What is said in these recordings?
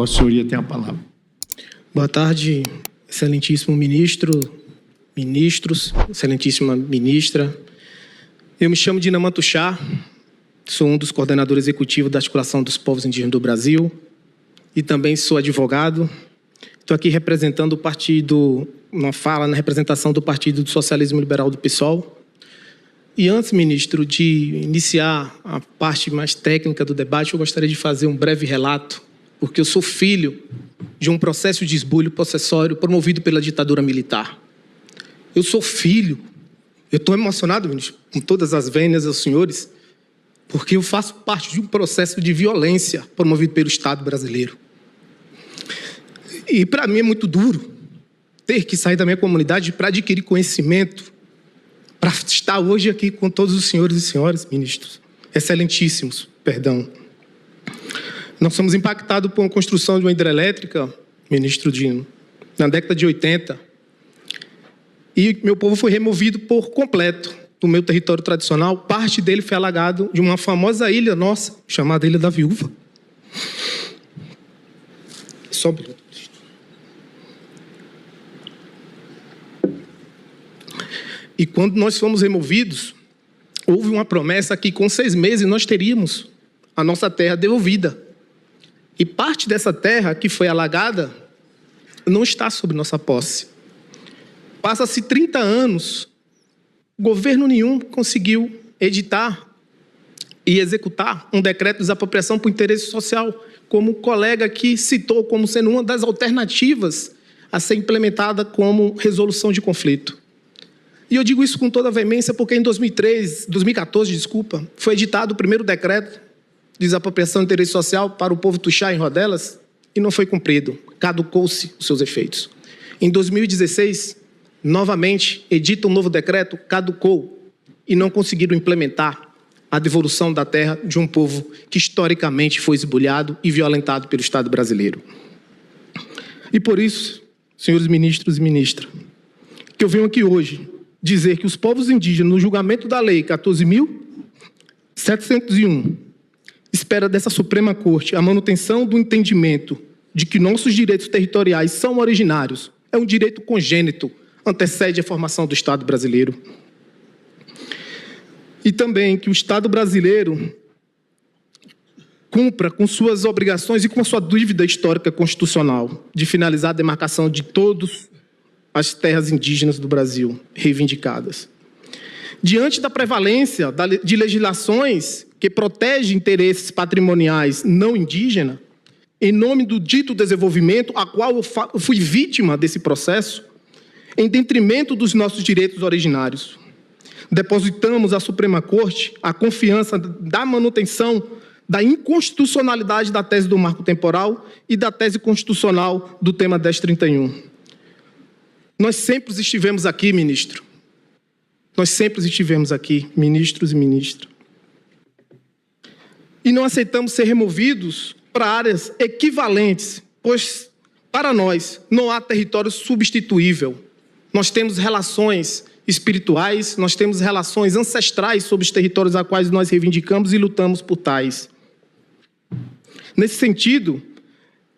Vossa Senhoria tem a palavra. Boa tarde, excelentíssimo ministro, ministros, excelentíssima ministra. Eu me chamo Dinaman Tuxá, sou um dos coordenadores executivos da Articulação dos Povos Indígenas do Brasil e também sou advogado. Estou aqui representando o partido, uma fala na representação do Partido do Socialismo Liberal do PSOL. E antes, ministro, de iniciar a parte mais técnica do debate, eu gostaria de fazer um breve relato, porque eu sou filho de um processo de esbulho possessório promovido pela ditadura militar. Eu sou filho, eu estou emocionado, ministro, com todas as vênias aos senhores, porque eu faço parte de um processo de violência promovido pelo Estado brasileiro. E para mim é muito duro ter que sair da minha comunidade para adquirir conhecimento, para estar hoje aqui com todos os senhores e senhoras, ministros, excelentíssimos, perdão. Nós somos impactados por uma construção de uma hidrelétrica, ministro Dino, na década de 80, e meu povo foi removido por completo do meu território tradicional. Parte dele foi alagado de uma famosa ilha nossa, chamada Ilha da Viúva. Só um minuto. E quando nós fomos removidos, houve uma promessa que com 6 meses nós teríamos a nossa terra devolvida. E parte dessa terra que foi alagada não está sob nossa posse. Passa-se 30 anos, governo nenhum conseguiu editar e executar um decreto de desapropriação por interesse social, como o colega aqui citou como sendo uma das alternativas a ser implementada como resolução de conflito. E eu digo isso com toda a veemência porque em 2014, foi editado o primeiro decreto de desapropriação de interesse social para o povo Tuxá em Rodelas e não foi cumprido, caducou-se os seus efeitos. Em 2016, novamente, edita um novo decreto, caducou e não conseguiram implementar a devolução da terra de um povo que historicamente foi esbulhado e violentado pelo Estado brasileiro. E por isso, senhores ministros e ministras, que eu venho aqui hoje dizer que os povos indígenas, no julgamento da Lei 14.701, espera dessa Suprema Corte a manutenção do entendimento de que nossos direitos territoriais são originários. É um direito congênito, antecede a formação do Estado brasileiro. E também que o Estado brasileiro cumpra com suas obrigações e com a sua dívida histórica constitucional de finalizar a demarcação de todas as terras indígenas do Brasil reivindicadas. Diante da prevalência de legislações que protegem interesses patrimoniais não indígenas, em nome do dito desenvolvimento, a qual eu fui vítima desse processo, em detrimento dos nossos direitos originários, depositamos à Suprema Corte a confiança da manutenção da inconstitucionalidade da tese do marco temporal e da tese constitucional do tema 1031. Nós sempre estivemos aqui, ministro. Nós sempre estivemos aqui, ministros e ministras. E não aceitamos ser removidos para áreas equivalentes, pois, para nós, não há território substituível. Nós temos relações espirituais, nós temos relações ancestrais sobre os territórios a quais nós reivindicamos e lutamos por tais. Nesse sentido,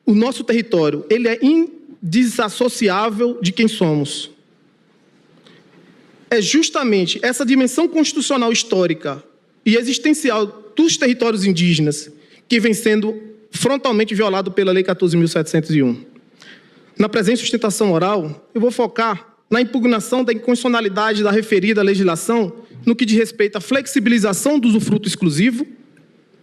o nosso território, ele é desassociável de quem somos. É justamente essa dimensão constitucional histórica e existencial dos territórios indígenas que vem sendo frontalmente violado pela Lei 14.701. Na presente sustentação oral, eu vou focar na impugnação da inconstitucionalidade da referida legislação no que diz respeito à flexibilização do usufruto exclusivo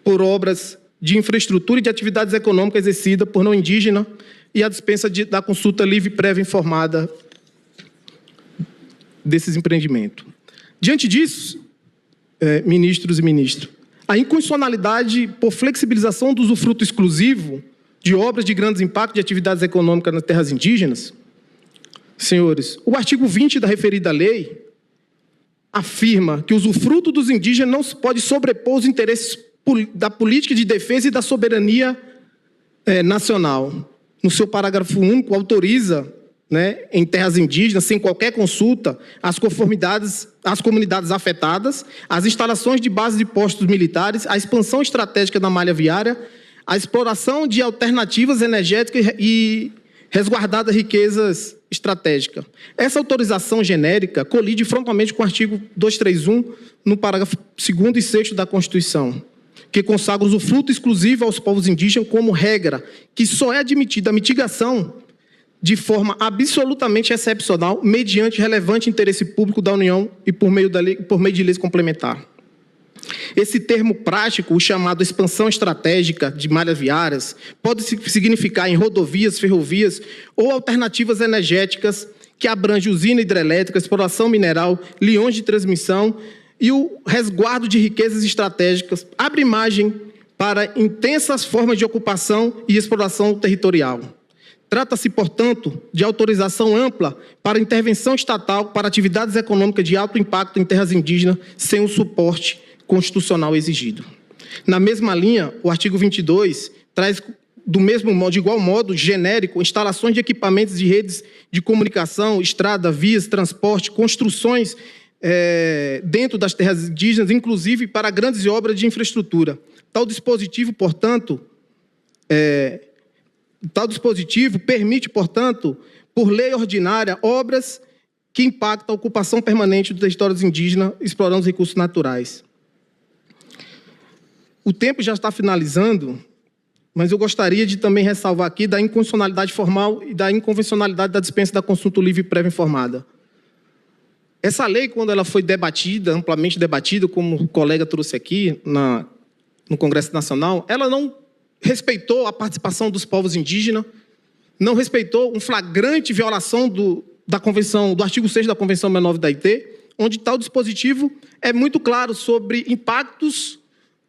por obras de infraestrutura e de atividades econômicas exercidas por não indígena e a dispensa da consulta livre, prévia e informada desses empreendimentos. Diante disso, ministros e ministras, a inconstitucionalidade por flexibilização do usufruto exclusivo de obras de grandes impactos de atividades econômicas nas terras indígenas, senhores, o artigo 20 da referida lei afirma que o usufruto dos indígenas não pode sobrepor os interesses da política de defesa e da soberania nacional. No seu parágrafo único, autoriza, em terras indígenas, sem qualquer consulta, as comunidades afetadas, as instalações de bases de postos militares, a expansão estratégica da malha viária, a exploração de alternativas energéticas e resguardar riquezas estratégicas. Essa autorização genérica colide frontalmente com o artigo 231, no parágrafo 2º e 6º da Constituição, que consagra o usufruto exclusivo aos povos indígenas como regra, que só é admitida a mitigação de forma absolutamente excepcional, mediante relevante interesse público da União e por meio de leis complementares. Esse termo prático, o chamado expansão estratégica de malhas viárias, pode significar em rodovias, ferrovias ou alternativas energéticas que abrange usina hidrelétrica, exploração mineral, linhões de transmissão e o resguardo de riquezas estratégicas, abre margem para intensas formas de ocupação e exploração territorial. Trata-se, portanto, de autorização ampla para intervenção estatal para atividades econômicas de alto impacto em terras indígenas sem o suporte constitucional exigido. Na mesma linha, o artigo 22 traz, do mesmo modo, de igual modo, genérico, instalações de equipamentos de redes de comunicação, estrada, vias, transporte, construções dentro das terras indígenas, inclusive para grandes obras de infraestrutura. Tal dispositivo permite, portanto, por lei ordinária, obras que impactam a ocupação permanente dos territórios indígenas, explorando os recursos naturais. O tempo já está finalizando, mas eu gostaria de também ressalvar aqui da inconstitucionalidade formal e da inconvencionalidade da dispensa da consulta livre e prévia informada. Essa lei, quando ela foi debatida, amplamente debatida, como o colega trouxe aqui no Congresso Nacional, ela não respeitou a participação dos povos indígenas, não respeitou uma flagrante violação do artigo 6º da Convenção 69 da OIT, onde tal dispositivo é muito claro sobre impactos,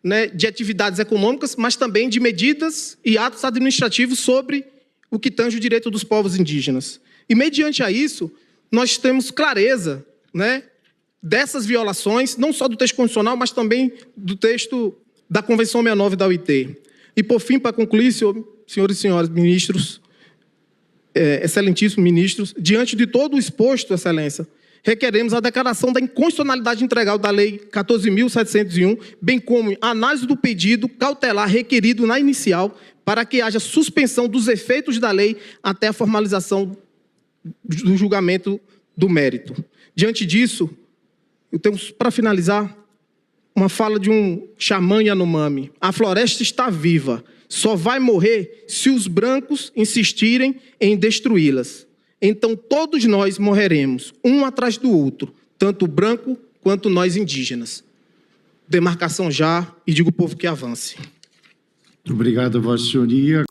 né, de atividades econômicas, mas também de medidas e atos administrativos sobre o que tange o direito dos povos indígenas. E, mediante a isso, nós temos clareza, né, dessas violações, não só do texto constitucional, mas também do texto da Convenção 69 da OIT. E, por fim, para concluir, senhores e senhoras ministros, excelentíssimos ministros, diante de todo o exposto, excelência, requeremos a declaração da inconstitucionalidade integral da Lei 14.701, bem como a análise do pedido cautelar requerido na inicial para que haja suspensão dos efeitos da lei até a formalização do julgamento do mérito. Diante disso, eu tenho, para finalizar, uma fala de um xamã Yanomami. A floresta está viva, só vai morrer se os brancos insistirem em destruí-las. Então todos nós morreremos, um atrás do outro, tanto o branco quanto nós indígenas. Demarcação já, e digo ao povo que avance. Obrigado, Vossa Senhoria.